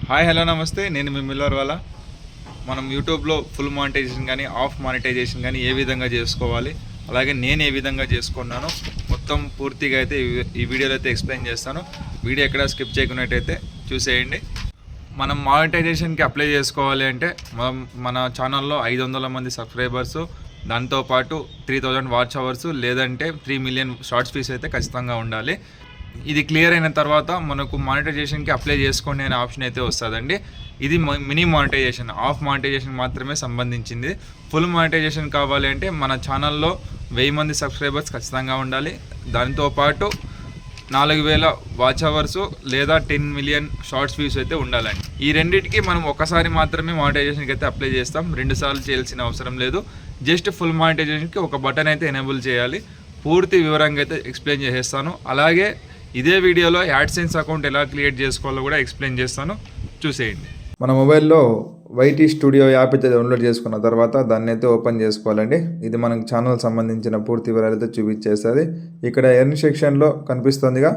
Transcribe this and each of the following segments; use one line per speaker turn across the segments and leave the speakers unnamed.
Hi hello నమస్తే, నేను మీ Miller వాళ్ళ. మనం యూట్యూబ్లో ఫుల్ మానిటైజేషన్ కానీ ఆఫ్ మానిటైజేషన్ కానీ ఏ విధంగా చేసుకోవాలి, అలాగే నేను ఏ విధంగా చేసుకున్నానో మొత్తం పూర్తిగా అయితే ఈ వీడియోలో అయితే ఎక్స్ప్లెయిన్ చేస్తాను. వీడియో ఎక్కడ స్కిప్ చేయకున్నట్టయితే చూసేయండి. మనం మానిటైజేషన్కి అప్లై చేసుకోవాలి అంటే మన ఛానల్లో 500 మంది సబ్స్క్రైబర్స్, దాంతోపాటు 3000 వాచ్ అవర్స్ లేదంటే 3 మిలియన్ షార్ట్స్ ఫీస్ అయితే ఖచ్చితంగా ఉండాలి. ఇది క్లియర్ అయిన తర్వాత మనకు మానిటైజేషన్కి అప్లై చేసుకోండి అనే ఆప్షన్ అయితే వస్తుందండి. ఇది మినీ మానిటైజేషన్, ఆఫ్ మానిటైజేషన్ మాత్రమే సంబంధించింది. ఫుల్ మానిటైజేషన్ కావాలి అంటే మన ఛానల్లో 1000 మంది సబ్స్క్రైబర్స్ ఖచ్చితంగా ఉండాలి. దాంతోపాటు 4000 వాచ్ అవర్స్ లేదా 10 మిలియన్ షార్ట్స్ వ్యూస్ అయితే ఉండాలండి. ఈ రెండింటికి మనం ఒకసారి మాత్రమే మానిటైజేషన్కి అయితే అప్లై చేస్తాం, 2 సార్లు చేయాల్సిన అవసరం లేదు. జస్ట్ ఫుల్ మానిటైజేషన్కి ఒక బటన్ అయితే ఎనేబుల్ చేయాలి. పూర్తి వివరంగా అయితే ఎక్స్ప్లెయిన్ చేసేస్తాను. అలాగే ఇదే వీడియోలో యాడ్సెన్స్ అకౌంట్ ఎలా క్రియేట్ చేసుకోవాలో కూడా ఎక్స్ప్లెయిన్ చేస్తాను, చూసేయండి.
మన మొబైల్లో వైటీ స్టూడియో యాప్ అయితే డౌన్లోడ్ చేసుకున్న తర్వాత దాన్ని అయితే ఓపెన్ చేసుకోవాలండి. ఇది మనకు ఛానల్ సంబంధించిన పూర్తి వివరాలు అయితే చూపించేస్తుంది. ఇక్కడ ఎర్న్ సెక్షన్లో కనిపిస్తుందిగా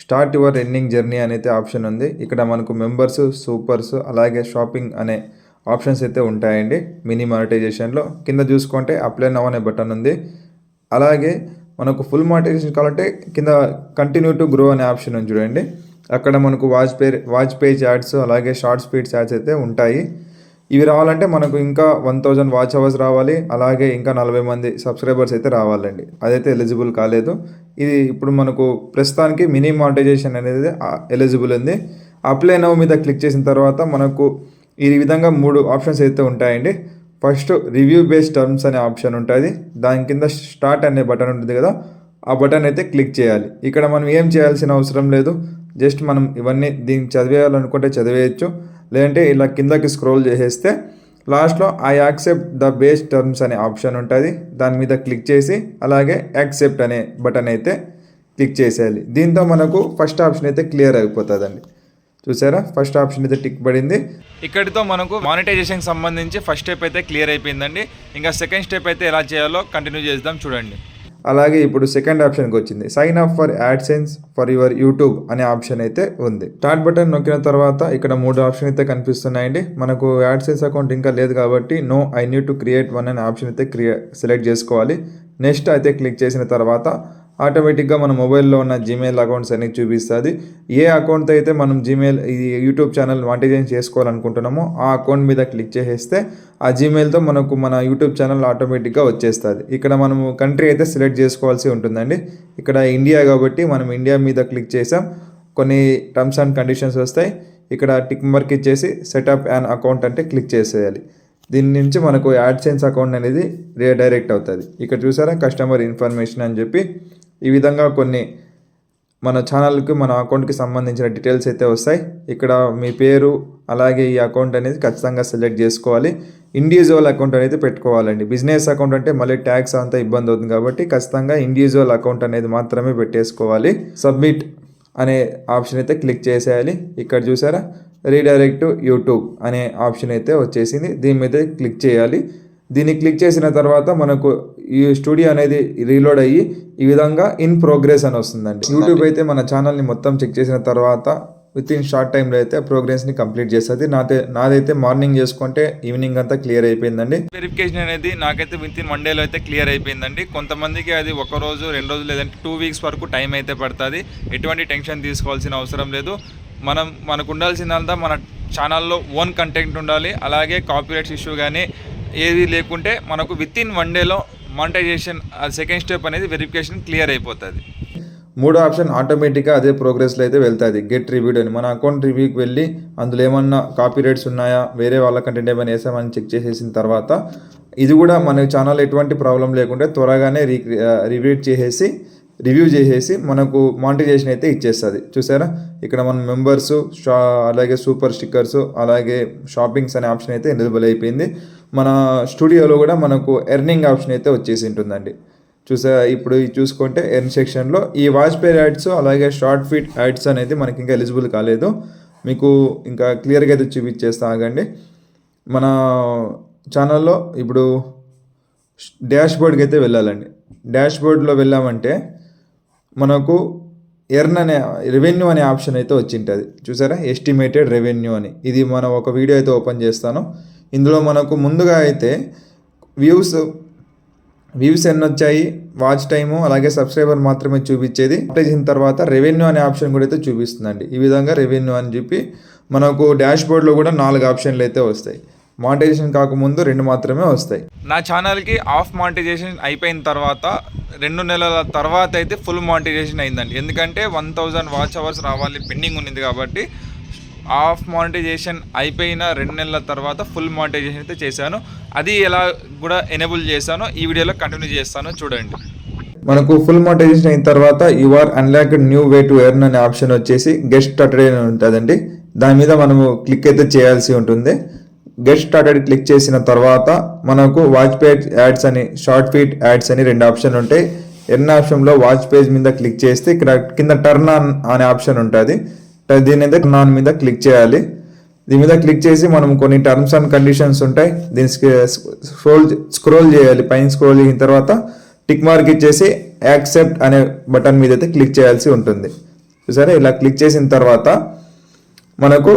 స్టార్ట్ యువర్ ఎర్నింగ్ జర్నీ అనేది ఆప్షన్ ఉంది. ఇక్కడ మనకు మెంబర్స్, సూపర్స్ అలాగే షాపింగ్ అనే ఆప్షన్స్ అయితే ఉంటాయండి. మినీ మానిటైజేషన్లో కింద చూసుకుంటే అప్లై నౌ అనే బటన్ ఉంది. అలాగే మనకు ఫుల్ మానిటైజేషన్ కావాలంటే కింద కంటిన్యూ టు గ్రో అనే ఆప్షన్ ఉంది చూడండి. అక్కడ మనకు వాచ్ పేజ్ యాడ్స్ అలాగే షార్ట్ స్పీడ్స్ యాడ్స్ అయితే ఉంటాయి. ఇవి రావాలంటే మనకు ఇంకా 1000 వాచ్ అవర్స్ రావాలి, అలాగే ఇంకా 40 మంది సబ్స్క్రైబర్స్ అయితే రావాలండి. అదైతే ఎలిజిబుల్ కాలేదు. ఇది ఇప్పుడు మనకు ప్రస్తుతానికి మినీ మానిటైజేషన్ అనేది ఎలిజిబుల్ ఉంది. అప్లై నౌ మీద క్లిక్ చేసిన తర్వాత మనకు ఈ విధంగా 3 ఆప్షన్స్ అయితే ఉంటాయండి. ఫస్ట్ రివ్యూ బేస్డ్ టర్మ్స్ అనే ఆప్షన్ ఉంటుంది. దాని కింద స్టార్ట్ అనే బటన్ ఉంటుంది కదా, ఆ బటన్ అయితే క్లిక్ చేయాలి. ఇక్కడ మనం ఏం చేయాల్సిన అవసరం లేదు. జస్ట్ మనం ఇవన్నీ దీన్ని చదివేయాలనుకుంటే చదివేయచ్చు, లేదంటే ఇలా కిందకి స్క్రోల్ చేసేస్తే లాస్ట్లో I accept the base terms అనే ఆప్షన్ ఉంటుంది. దాని మీద క్లిక్ చేసి అలాగే యాక్సెప్ట్ అనే బటన్ అయితే క్లిక్ చేసేయాలి. దీంతో మనకు ఫస్ట్ ఆప్షన్ అయితే క్లియర్ అయిపోతుందండి. చూసారా, ఫస్ట్ ఆప్షన్ అయితే టిక్ పడింది.
ఇక్కడితో మనకు మానిటైజేషన్కి సంబంధించి ఫస్ట్ స్టెప్ అయితే క్లియర్ అయిపోయిందండి. ఇంకా సెకండ్ స్టెప్ అయితే ఎలా చేయాలో కంటిన్యూ చేద్దాం, చూడండి.
అలాగే ఇప్పుడు సెకండ్ ఆప్షన్కి వచ్చింది. Sign up for AdSense for your YouTube అనే ఆప్షన్ అయితే ఉంది. స్టార్ట్ బటన్ నొక్కిన తర్వాత ఇక్కడ 3 ఆప్షన్ అయితే కనిపిస్తున్నాయండి. మనకు యాడ్సెన్స్ అకౌంట్ ఇంకా లేదు కాబట్టి no I need to create one అనే ఆప్షన్ అయితే సెలెక్ట్ చేసుకోవాలి. నెక్స్ట్ అయితే క్లిక్ చేసిన తర్వాత ఆటోమేటిక్గా మన మొబైల్లో ఉన్న జీమెయిల్ అకౌంట్స్ అనేవి చూపిస్తుంది. ఏ అకౌంట్ అయితే మనం ఈ యూట్యూబ్ ఛానల్ మానిటైజేషన్ చేసుకోవాలనుకుంటున్నామో ఆ అకౌంట్ మీద క్లిక్ చేసేస్తే ఆ జీమెయిల్తో మనకు మన యూట్యూబ్ ఛానల్ ఆటోమేటిక్గా వచ్చేస్తుంది. ఇక్కడ మనము కంట్రీ అయితే సెలెక్ట్ చేసుకోవాల్సి ఉంటుందండి. ఇక్కడ ఇండియా కాబట్టి మనం ఇండియా మీద క్లిక్ చేసాం. కొన్ని టర్మ్స్ అండ్ కండిషన్స్ వస్తాయి. ఇక్కడ టిక్ మార్క్ ఇచ్చేసి సెటప్ యాన్ అకౌంట్ అంటే క్లిక్ చేసేయాలి. దీని నుంచి మనకు యాడ్సెన్స్ అకౌంట్ అనేది రీడైరెక్ట్ అవుతుంది. ఇక్కడ చూసారా, కస్టమర్ ఇన్ఫర్మేషన్ అని చెప్పి ఈ విధంగా కొన్ని మన ఛానల్కి మన అకౌంట్కి సంబంధించిన డీటెయిల్స్ అయితే వస్తాయి. ఇక్కడ మీ పేరు అలాగే ఈ అకౌంట్ అనేది ఖచ్చితంగా సెలెక్ట్ చేసుకోవాలి. ఇండివిజువల్ అకౌంట్ అనేది పెట్టుకోవాలండి. బిజినెస్ అకౌంట్ అంటే మళ్ళీ ట్యాక్స్ అంతా ఇబ్బంది అవుతుంది కాబట్టి ఖచ్చితంగా ఇండివిజువల్ అకౌంట్ అనేది మాత్రమే పెట్టేసుకోవాలి. సబ్మిట్ అనే ఆప్షన్ అయితే క్లిక్ చేసేయాలి. ఇక్కడ చూసారా, రీడైరెక్ట్ యూట్యూబ్ అనే ఆప్షన్ అయితే వచ్చేసింది. దీని మీద క్లిక్ చేయాలి. దీన్ని క్లిక్ చేసిన తర్వాత మనకు ఈ స్టూడియో అనేది రీలోడ్ అయ్యి ఈ విధంగా ఇన్ ప్రోగ్రెస్ అని వస్తుందండి. యూట్యూబ్ అయితే మన ఛానల్ని మొత్తం చెక్ చేసిన తర్వాత విత్ ఇన్ షార్ట్ టైంలో అయితే ప్రోగ్రెస్ని కంప్లీట్ చేస్తుంది. నాదైతే మార్నింగ్ చేసుకుంటే ఈవినింగ్ అంతా క్లియర్ అయిపోయిందండి.
వెరిఫికేషన్ అనేది నాకైతే విత్ ఇన్ 1 డేలో అయితే క్లియర్ అయిపోయిందండి. కొంతమందికి అది 1 రోజు 2 రోజులు లేదంటే 2 వీక్స్ వరకు టైం అయితే పడుతుంది. ఎటువంటి టెన్షన్ తీసుకోవాల్సిన అవసరం లేదు. మనకు ఉండాల్సిందంతా మన ఛానల్లో ఓన్ కంటెంట్ ఉండాలి. అలాగే కాపీరైట్స్ ఇష్యూ కానీ ఏది లేకుంటే మనకు విత్ ఇన్ 1 డేలో మానిటైజేషన్ సెకండ్ స్టెప్ అనేది వెరిఫికేషన్ క్లియర్ అయిపోతుంది.
3 ఆప్షన్ ఆటోమేటిక్గా అదే ప్రోగ్రెస్లో అయితే వెళ్తుంది. గెట్ రివ్యూడ్ అని మన అకౌంట్ రివ్యూకి వెళ్ళి అందులో ఏమన్నా కాపీరైట్స్ ఉన్నాయా, వేరే వాళ్ళ కంటెంట్ ఏమైనా వేసామని చెక్ చేసేసిన తర్వాత ఇది కూడా మన ఛానల్ ఎటువంటి ప్రాబ్లం లేకుంటే త్వరగానే రివ్యూ చేసేసి మనకు మానిటైజేషన్ అయితే ఇచ్చేస్తుంది. చూసారా, ఇక్కడ మన మెంబర్స్, అలాగే సూపర్ స్టిక్కర్స్, అలాగే షాపింగ్స్ అనే ఆప్షన్ అయితే ఎలిజిబుల్ అయిపోయింది. మన స్టూడియోలో కూడా మనకు ఎర్నింగ్ ఆప్షన్ అయితే వచ్చేసి ఉంటుందండి. ఇప్పుడు చూసుకుంటే ఎర్న్ సెక్షన్లో ఈ వాచ్ పేర్ యాడ్స్ అలాగే షార్ట్ ఫీడ్ యాడ్స్ అనేది మనకి ఇంకా ఎలిజిబుల్ కాలేదు. మీకు ఇంకా క్లియర్గా అయితే చూపించేస్తా, ఆగండి. మన ఛానల్లో ఇప్పుడు డాష్ బోర్డ్కి అయితే వెళ్ళాలండి. డాష్ బోర్డ్లో వెళ్ళామంటే మనకు ఎర్న్ అనే రెవెన్యూ అనే ఆప్షన్ అయితే వచ్చింటుంది చూసారా, ఎస్టిమేటెడ్ రెవెన్యూ అని. ఇది మనం ఒక వీడియో అయితే ఓపెన్ చేస్తాను. ఇందులో మనకు ముందుగా అయితే వ్యూస్ ఎన్ని వచ్చాయి, వాచ్ టైము, అలాగే సబ్స్క్రైబర్ మాత్రమే చూపించేది. అప్లై చేసిన తర్వాత రెవెన్యూ అనే ఆప్షన్ కూడా అయితే చూపిస్తుందండి. ఈ విధంగా రెవెన్యూ అని చెప్పి మనకు డాష్ బోర్డ్లో కూడా 4 ఆప్షన్లు అయితే వస్తాయి. మానిటైజేషన్ కాకముందు 2 మాత్రమే వస్తాయి.
నా ఛానల్కి ఆఫ్ మానిటైజేషన్ అయిపోయిన తర్వాత 2 నెలల తర్వాత అయితే ఫుల్ మానిటైజేషన్ అయిందండి. ఎందుకంటే 1000 వాచ్ అవర్స్ రావాలి పెండింగ్ ఉన్నది కాబట్టి ఆఫ్ మానిటైజేషన్ అయిపోయిన 2 నెలల తర్వాత ఫుల్ మానిటైజేషన్ అయితే చేశాను. అది ఎలా కూడా ఎనేబుల్ చేశానో ఈ వీడియోలో కంటిన్యూ చేస్తాను, చూడండి.
మనకు ఫుల్ మానిటైజేషన్ అయిన తర్వాత your unlocked new way to earn అనే ఆప్షన్ వచ్చేసి గెట్ స్టార్టెడ్ అని ఉంటుందండి. దాని మీద మనము క్లిక్ అయితే చేయాల్సి ఉంటుంది. గెట్ స్టార్టెడ్ క్లిక్ చేసిన తర్వాత మనకు వాచ్ పేజ్ యాడ్స్ అని, షార్ట్ ఫీడ్ యాడ్స్ అని 2 ఆప్షన్లు ఉంటాయి. ఎర్న్ ఆప్షన్లో వాచ్ పేజ్ మీద క్లిక్ చేస్తే ఇక్కడ కింద టర్న్ ఆన్ అనే ఆప్షన్ ఉంటుంది. దీని అయితే టర్న్ ఆన్ మీద క్లిక్ చేయాలి. దీని మీద క్లిక్ చేసి మనం కొన్ని టర్మ్స్ అండ్ కండిషన్స్ ఉంటాయి, దీనికి స్క్రోల్ చేయాలి. పైన స్క్రోల్ చేసిన తర్వాత టిక్ మార్క్ ఇచ్చేసి యాక్సెప్ట్ అనే బటన్ మీద అయితే క్లిక్ చేయాల్సి ఉంటుంది. సరే, ఇలా క్లిక్ చేసిన తర్వాత మనకు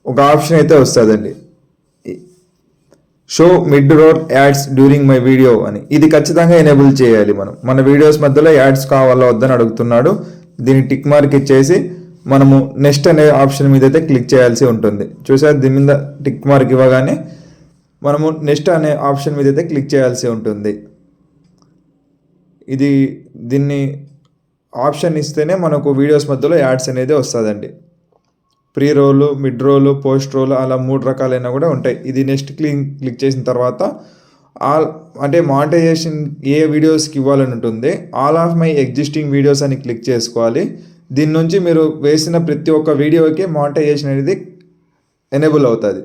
ఒక ఆప్షన్ అయితే వస్తుందండి, show mid roll ads during my video అని. ఇది ఖచ్చితంగా ఎనేబుల్ చేయాలి. మన వీడియోస్ మధ్యలో యాడ్స్ కావాలా వద్దని అడుగుతున్నాడు. దీన్ని టిక్ మార్క్ ఇచ్చేసి మనము నెక్స్ట్ అనే ఆప్షన్ మీద అయితే క్లిక్ చేయాల్సి ఉంటుంది. చూసారు, దీని మీద టిక్ మార్క్ ఇవ్వగానే మనము నెక్స్ట్ అనే ఆప్షన్ మీద అయితే క్లిక్ చేయాల్సి ఉంటుంది. దీన్ని ఆప్షన్ ఇస్తేనే మనకు వీడియోస్ మధ్యలో యాడ్స్ అనేది వస్తుందండి. ప్రీ రోలు, మిడ్ రోలు, పోస్ట్ రోలు అలా 3 రకాలైన కూడా ఉంటాయి. ఇది నెక్స్ట్ క్లిక్ చేసిన తర్వాత అంటే మానిటైజేషన్ ఏ వీడియోస్కి ఇవ్వాలని ఉంటుంది, all of my existing videos అని క్లిక్ చేసుకోవాలి. దీని నుంచి మీరు వేసిన ప్రతి ఒక్క వీడియోకి మానిటైజేషన్ అనేది ఎనేబుల్ అవుతుంది.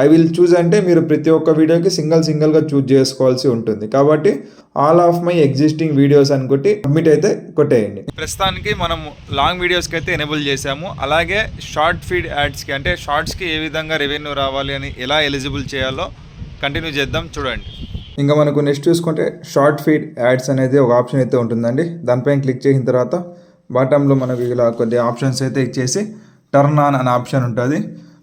ఐ విల్ చూజ్ అంటే మీరు ప్రతి ఒక్క వీడియోకి సింగిల్గా చూజ్ చేసుకోవాల్సి ఉంటుంది. కాబట్టి all of my existing videos అని కొట్టి సబ్మిట్ అయితే కొట్టేయండి.
ప్రస్తుతానికి మనం లాంగ్ వీడియోస్కి అయితే ఎనేబుల్ చేసాము. అలాగే షార్ట్ ఫీడ్ యాడ్స్కి అంటే షార్ట్స్కి ఏ విధంగా రెవెన్యూ రావాలి అని ఎలా ఎలిజిబుల్ చేయాలో కంటిన్యూ చేద్దాం, చూడండి.
ఇంకా మనకు నెక్స్ట్ చూసుకుంటే షార్ట్ ఫీడ్ యాడ్స్ అనేది ఒక ఆప్షన్ అయితే ఉంటుందండి. దానిపైన క్లిక్ చేసిన తర్వాత బాటంలో మనకు ఇలా కొద్ది ఆప్షన్స్ అయితే ఇచ్చేసి టర్న్ ఆన్ అనే ఆప్షన్ ఉంటుంది.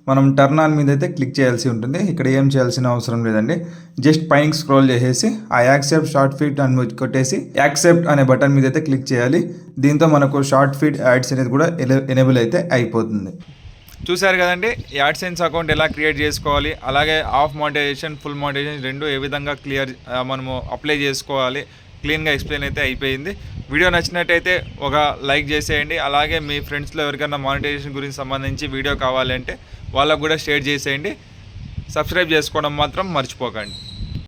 మనం టర్న్ ఆన్ మీద అయితే క్లిక్ చేయాల్సి ఉంటుంది. ఇక్కడ ఏం చేయాల్సిన అవసరం లేదండి, జస్ట్ పైన స్క్రోల్ చేసేసి ఆ యాక్సెప్ట్ షార్ట్ ఫీడ్ అని కొట్టేసి యాక్సెప్ట్ అనే బటన్ మీద అయితే క్లిక్ చేయాలి. దీంతో మనకు షార్ట్ ఫీడ్ యాడ్స్ అనేది కూడా ఎనేబుల్ అయితే అయిపోతుంది.
చూశారు కదండి, యాడ్సెన్స్ అకౌంట్ ఎలా క్రియేట్ చేసుకోవాలి, అలాగే ఆఫ్ మానిటైజేషన్, ఫుల్ మానిటైజేషన్ 2 ఏ విధంగా మనము అప్లై చేసుకోవాలి, క్లీన్గా ఎక్స్ప్లెయిన్ అయితే అయిపోయింది. వీడియో నచ్చినట్టయితే ఒక లైక్ చేసేయండి. అలాగే మీ ఫ్రెండ్స్లో ఎవరికైనా మానిటైజేషన్ గురించి సంబంధించి వీడియో కావాలంటే వాళ్ళకు కూడా షేర్ చేసేయండి. సబ్స్క్రైబ్ చేసుకోవడం మాత్రం మర్చిపోకండి.